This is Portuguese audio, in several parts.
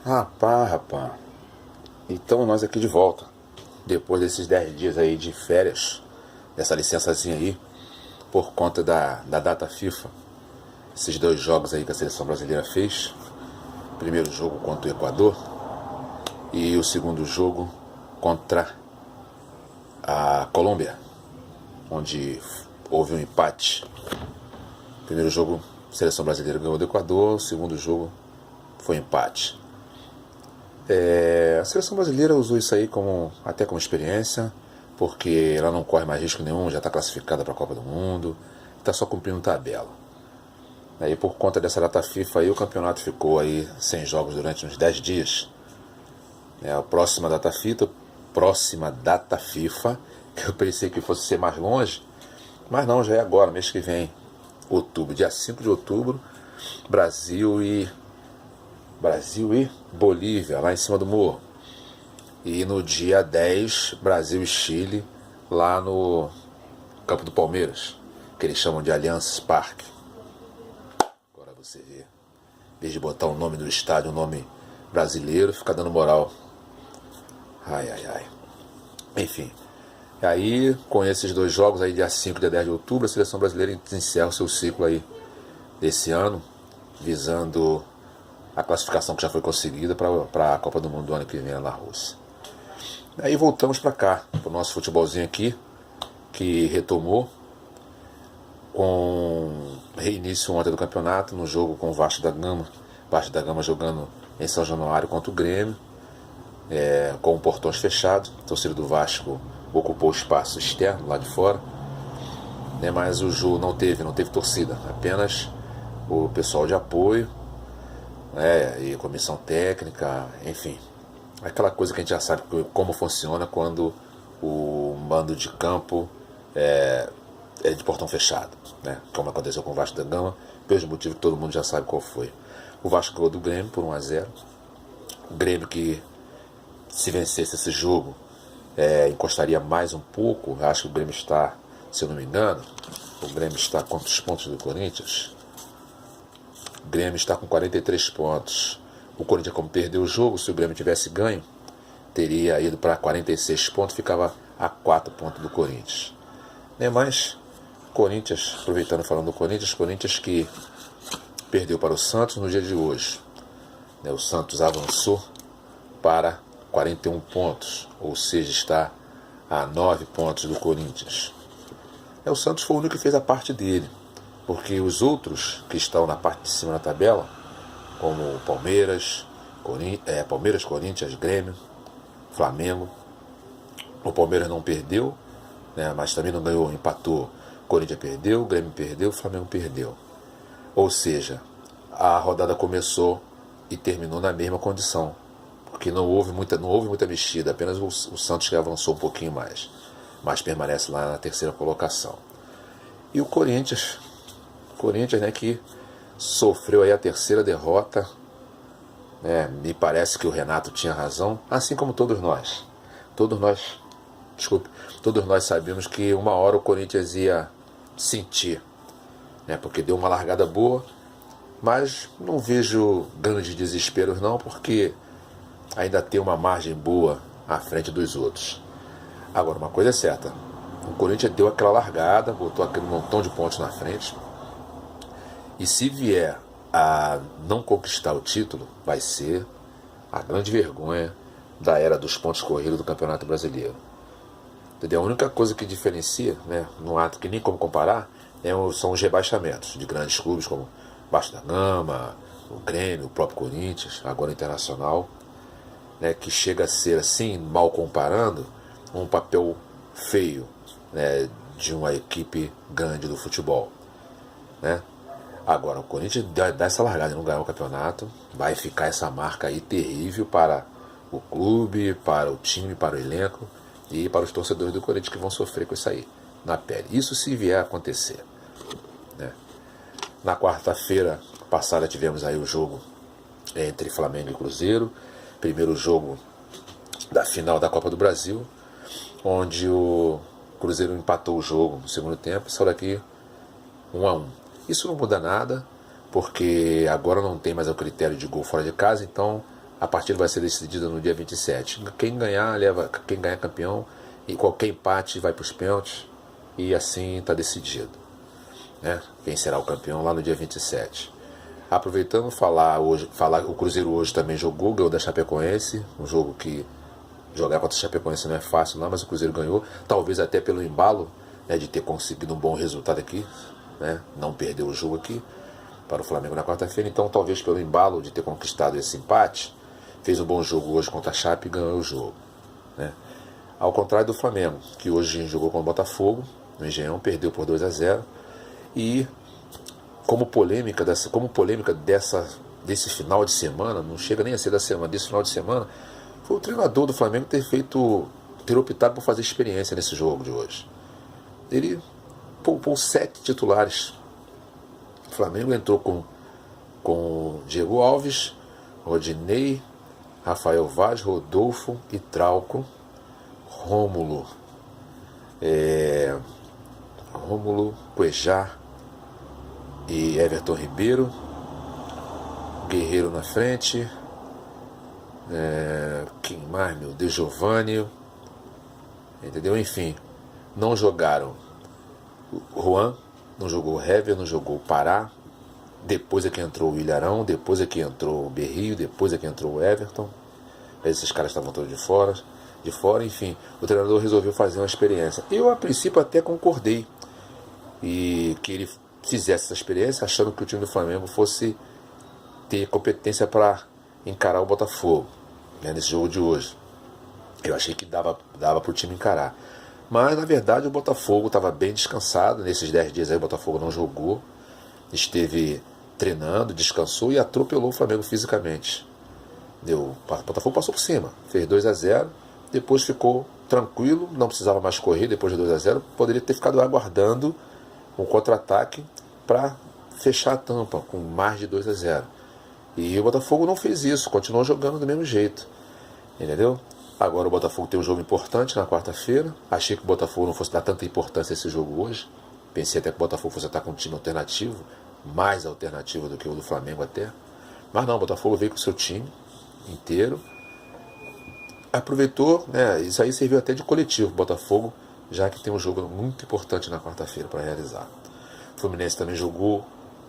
Rapaz. Então nós aqui de volta. Depois desses 10 dias aí de férias, dessa licençazinha aí, por conta da data FIFA. Esses dois jogos aí que a seleção brasileira fez. Primeiro jogo contra o Equador e o segundo jogo contra a Colômbia, onde houve um empate. Primeiro jogo, a seleção brasileira ganhou do Equador, o segundo jogo foi empate. A seleção brasileira usou isso aí até como experiência, porque ela não corre mais risco nenhum, já está classificada para a Copa do Mundo, está só cumprindo tabela. Aí, por conta dessa data FIFA aí, o campeonato ficou aí sem jogos durante uns 10 dias. A próxima data FIFA, que eu pensei que fosse ser mais longe, mas não, já é agora, mês que vem, outubro, dia 5 de outubro, Brasil e Bolívia, lá em cima do morro. E no dia 10, Brasil e Chile, lá no campo do Palmeiras, que eles chamam de Allianz Parque. Agora você vê, em vez de botar o nome do estádio, um nome brasileiro, fica dando moral. Ai. Enfim, aí com esses dois jogos, aí dia 5 e dia 10 de outubro, a seleção brasileira encerra o seu ciclo aí desse ano, visando a classificação que já foi conseguida para a Copa do Mundo do ano que vem na Rússia. Aí voltamos para cá, para o nosso futebolzinho aqui, que retomou com reinício ontem do campeonato, no jogo com o Vasco da Gama. Vasco da Gama jogando em São Januário contra o Grêmio, com portões fechados. A torcida do Vasco ocupou o espaço externo, lá de fora, mas o jogo não teve torcida, apenas o pessoal de apoio, e comissão técnica, enfim, aquela coisa que a gente já sabe como funciona quando o mando de campo é de portão fechado, como aconteceu com o Vasco da Gama, pelo motivo que todo mundo já sabe qual foi. O Vasco ganhou do Grêmio por 1-0. O Grêmio, que se vencesse esse jogo, encostaria mais um pouco. Acho que o Grêmio está, se eu não me engano, o Grêmio está quantos pontos do Corinthians? O Grêmio está com 43 pontos. O Corinthians, como perdeu o jogo, se o Grêmio tivesse ganho, teria ido para 46 pontos, ficava a 4 pontos do Corinthians. Mas Corinthians, aproveitando falando do Corinthians que perdeu para o Santos no dia de hoje. O Santos avançou para 41 pontos, ou seja, está a 9 pontos do Corinthians. O Santos foi o único que fez a parte dele, porque os outros que estão na parte de cima da tabela, como o Palmeiras, Corinthians, Grêmio, Flamengo, o Palmeiras não perdeu, mas também não ganhou, empatou. O Corinthians perdeu, o Grêmio perdeu, o Flamengo perdeu. Ou seja, a rodada começou e terminou na mesma condição, porque não houve muita mexida, apenas o Santos que avançou um pouquinho mais, mas permanece lá na terceira colocação. E o Corinthians, que sofreu aí a terceira derrota, me parece que o Renato tinha razão, assim como todos nós. Todos nós sabíamos que uma hora o Corinthians ia sentir, porque deu uma largada boa, mas não vejo grandes desesperos não, porque ainda tem uma margem boa à frente dos outros. Agora, uma coisa é certa, o Corinthians deu aquela largada, botou aquele montão de pontos na frente, e se vier a não conquistar o título, vai ser a grande vergonha da era dos pontos corridos do Campeonato Brasileiro. Entendeu? A única coisa que diferencia, não há que nem como comparar, são os rebaixamentos de grandes clubes como Vasco da Gama, o Grêmio, o próprio Corinthians, agora o Internacional, que chega a ser, assim, mal comparando, um papel feio, de uma equipe grande do futebol. Agora, o Corinthians dá essa largada e não ganhar o campeonato, vai ficar essa marca aí terrível para o clube, para o time, para o elenco e para os torcedores do Corinthians, que vão sofrer com isso aí na pele. Isso se vier a acontecer. Na quarta-feira passada tivemos aí o jogo entre Flamengo e Cruzeiro, primeiro jogo da final da Copa do Brasil, onde o Cruzeiro empatou o jogo no segundo tempo e saiu daqui 1-1. Isso não muda nada, porque agora não tem mais o critério de gol fora de casa, então A partida vai ser decidida no dia 27. Quem ganhar é campeão, e qualquer empate vai para os pênaltis, e assim está decidido, né? Quem será o campeão lá no dia 27. Aproveitando falar o Cruzeiro hoje também jogou, ganhou da Chapecoense, um jogo que jogar contra a Chapecoense não é fácil lá, mas o Cruzeiro ganhou, talvez até pelo embalo, né, de ter conseguido um bom resultado aqui, né, não perdeu o jogo aqui para o Flamengo na quarta-feira, então talvez pelo embalo de ter conquistado esse empate, fez um bom jogo hoje contra a Chape e ganhou o jogo, né? Ao contrário do Flamengo, que hoje jogou com o Botafogo no Engenhão, perdeu por 2-0, e como polêmica desse final de semana, não chega nem a ser da semana, desse final de semana, foi o treinador do Flamengo ter optado por fazer experiência nesse jogo de hoje. Ele poupou 7 titulares. O Flamengo entrou com Diego Alves, Rodinei, Rafael Vaz, Rodolfo e Trauco, Rômulo, Cuejar e Everton Ribeiro, Guerreiro na frente, quem mais, meu Deus, Giovanni, entendeu? Enfim, não jogaram o Juan, não jogou o Hever, não jogou o Pará, depois é que entrou o Ilharão, depois é que entrou o Berrio, depois é que entrou o Everton, esses caras estavam todos de fora, enfim, o treinador resolveu fazer uma experiência. Eu a princípio até concordei e que ele fizesse essa experiência, achando que o time do Flamengo fosse ter competência para encarar o Botafogo, né, nesse jogo de hoje. Eu achei que dava para o time encarar. Mas, na verdade, o Botafogo estava bem descansado. Nesses 10 dias aí o Botafogo não jogou. Esteve treinando, descansou e atropelou o Flamengo fisicamente. O Botafogo passou por cima. Fez 2-0. Depois ficou tranquilo. Não precisava mais correr depois de 2-0. Poderia ter ficado aguardando um contra-ataque para fechar a tampa com mais de 2-0. E o Botafogo não fez isso. Continuou jogando do mesmo jeito. Entendeu? Agora o Botafogo tem um jogo importante na quarta-feira. Achei que o Botafogo não fosse dar tanta importância a esse jogo hoje. Pensei até que o Botafogo fosse estar com um time alternativo, mais alternativo do que o do Flamengo até. Mas não, o Botafogo veio com o seu time inteiro. Aproveitou, né? Isso aí serviu até de coletivo, Botafogo, já que tem um jogo muito importante na quarta-feira para realizar. O Fluminense também jogou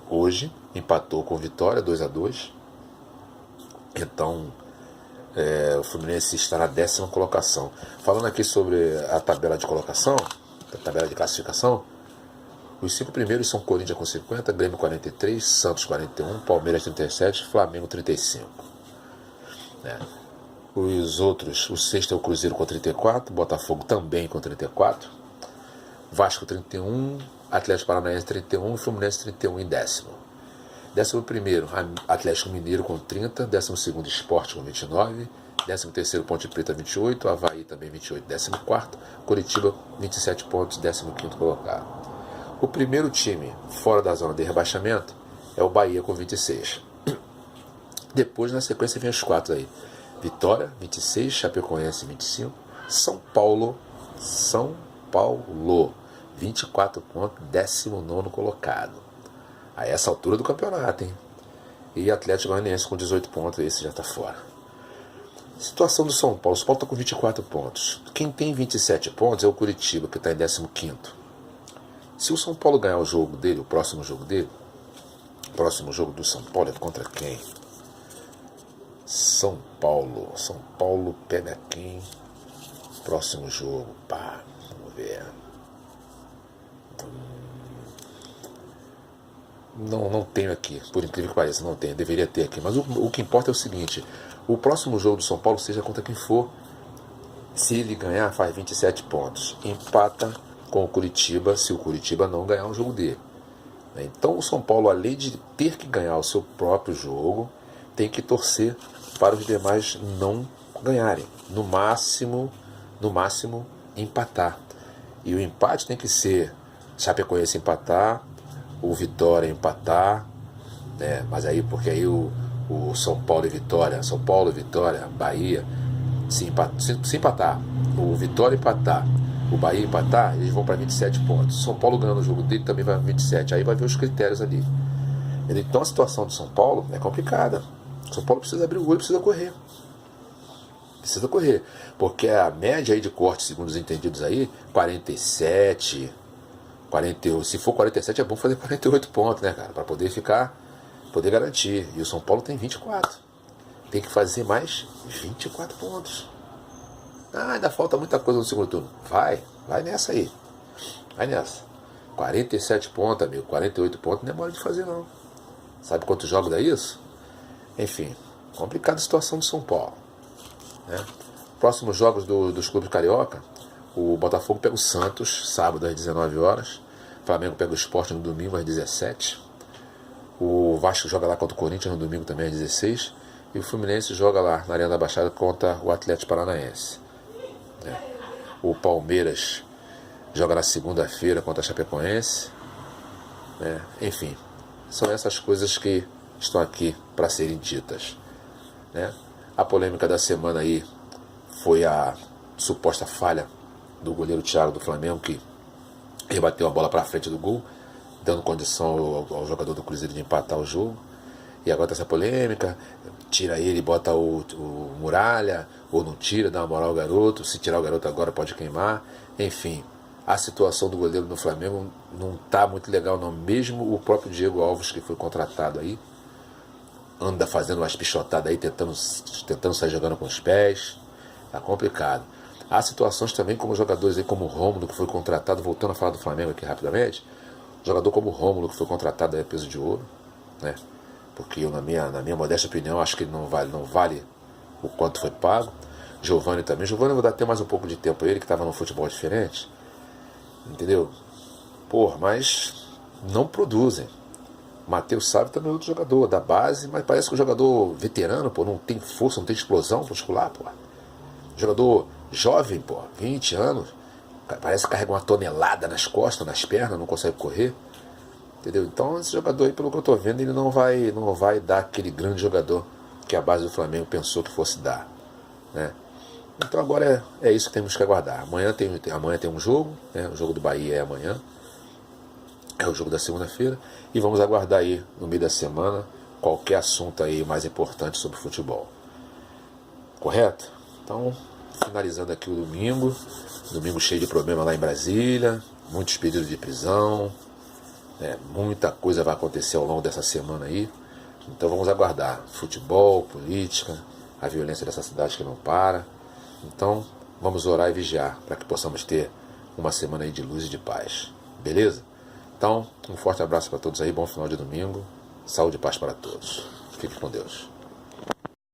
hoje, empatou com Vitória, 2-2. Então, o Fluminense está na 10ª colocação. Falando aqui sobre a tabela de colocação, a tabela de classificação, os 5 primeiros são Corinthians com 50, Grêmio 43, Santos 41, Palmeiras 37, Flamengo 35. Os outros, o sexto é o Cruzeiro com 34, Botafogo também com 34, Vasco 31, Atlético Paranaense 31 e Fluminense 31 em 10º. 11º, Atlético Mineiro com 30, 12º, Sport com 29, 13º, Ponte Preta 28, Avaí também 28, 14º, Coritiba 27 pontos, 15º colocado. O primeiro time fora da zona de rebaixamento é o Bahia com 26. Depois, na sequência, vem os 4 aí. Vitória, 26, Chapecoense, 25, São Paulo, 24 pontos, 19º colocado. A essa altura do campeonato, hein? E Atlético Goianiense com 18 pontos, esse já está fora. Situação do São Paulo. O São Paulo está com 24 pontos. Quem tem 27 pontos é o Curitiba, que está em 15º. Se o São Paulo ganhar o jogo dele, o próximo jogo do São Paulo é contra quem? São Paulo pega quem? Próximo jogo, vamos ver. Não tenho aqui, por incrível que pareça, não tenho, deveria ter aqui. Mas o que importa é o seguinte: o próximo jogo do São Paulo, seja contra quem for, se ele ganhar, faz 27 pontos. Empata com o Curitiba, se o Curitiba não ganhar o jogo dele. Então o São Paulo, além de ter que ganhar o seu próprio jogo, tem que torcer para os demais não ganharem. No máximo, empatar. E o empate tem que ser Chapecoense empatar, o Vitória empatar, né? Mas aí, porque aí o São Paulo e Vitória, Bahia, se empatar, o Vitória empatar, o Bahia empatar, eles vão para 27 pontos. São Paulo ganhando o jogo dele também vai para 27. Aí vai ver os critérios ali. Então a situação do São Paulo é complicada. São Paulo precisa abrir o olho, precisa correr. Precisa correr. Porque a média aí de corte, segundo os entendidos aí, 47, 48. Se for 47 é bom fazer 48 pontos, né, cara? Para poder garantir. E o São Paulo tem 24. Tem que fazer mais 24 pontos. Ah, ainda falta muita coisa no segundo turno. Vai nessa aí. Vai nessa. 47 pontos, amigo. 48 pontos não é mole de fazer, não. Sabe quantos jogos dá isso? Enfim, complicada a situação do São Paulo, né? Próximos jogos dos clubes carioca, o Botafogo pega o Santos, sábado às 19 horas. O Flamengo pega o Sport no domingo às 17. O Vasco joga lá contra o Corinthians no domingo também às 16. E o Fluminense joga lá na Arena da Baixada contra o Atlético Paranaense. O Palmeiras joga na segunda-feira contra a Chapecoense. Enfim, são essas coisas que estão aqui para serem ditas. A polêmica da semana aí foi a suposta falha do goleiro Thiago do Flamengo, que rebateu a bola para frente do gol, dando condição ao jogador do Cruzeiro de empatar o jogo. E agora tá essa polêmica, tira ele e bota o Muralha, ou não tira, dá uma moral ao garoto, se tirar o garoto agora pode queimar. Enfim, a situação do goleiro no Flamengo não tá muito legal não. Mesmo o próprio Diego Alves, que foi contratado aí, anda fazendo umas pichotadas aí, tentando sair jogando com os pés. Tá complicado. Há situações também como jogadores aí como o Rômulo, que foi contratado, voltando a falar do Flamengo aqui rapidamente, jogador como o Rômulo, que foi contratado aí a peso de ouro, né? Porque eu, na minha modesta opinião, acho que ele não vale o quanto foi pago. Giovani também. Giovani eu vou dar até mais um pouco de tempo a ele, que estava no futebol diferente. Entendeu? Mas não produzem. Matheus Sávio também é outro jogador da base, mas parece que o jogador veterano, não tem força, não tem explosão muscular, Jogador jovem, 20 anos, parece que carrega uma tonelada nas costas, nas pernas, não consegue correr. Entendeu? Então esse jogador aí, pelo que eu estou vendo, ele não vai dar aquele grande jogador que a base do Flamengo pensou que fosse dar, né? Então agora é isso que temos que aguardar. Amanhã tem um jogo, né? O jogo do Bahia é amanhã, é o jogo da segunda-feira, e vamos aguardar aí no meio da semana qualquer assunto aí mais importante sobre futebol. Correto? Então, finalizando aqui o domingo cheio de problema lá em Brasília, muitos pedidos de prisão, muita coisa vai acontecer ao longo dessa semana aí. Então vamos aguardar. Futebol, política, a violência dessa cidade que não para. Então vamos orar e vigiar para que possamos ter uma semana aí de luz e de paz. Beleza? Então, um forte abraço para todos aí, bom final de domingo. Saúde e paz para todos. Fique com Deus.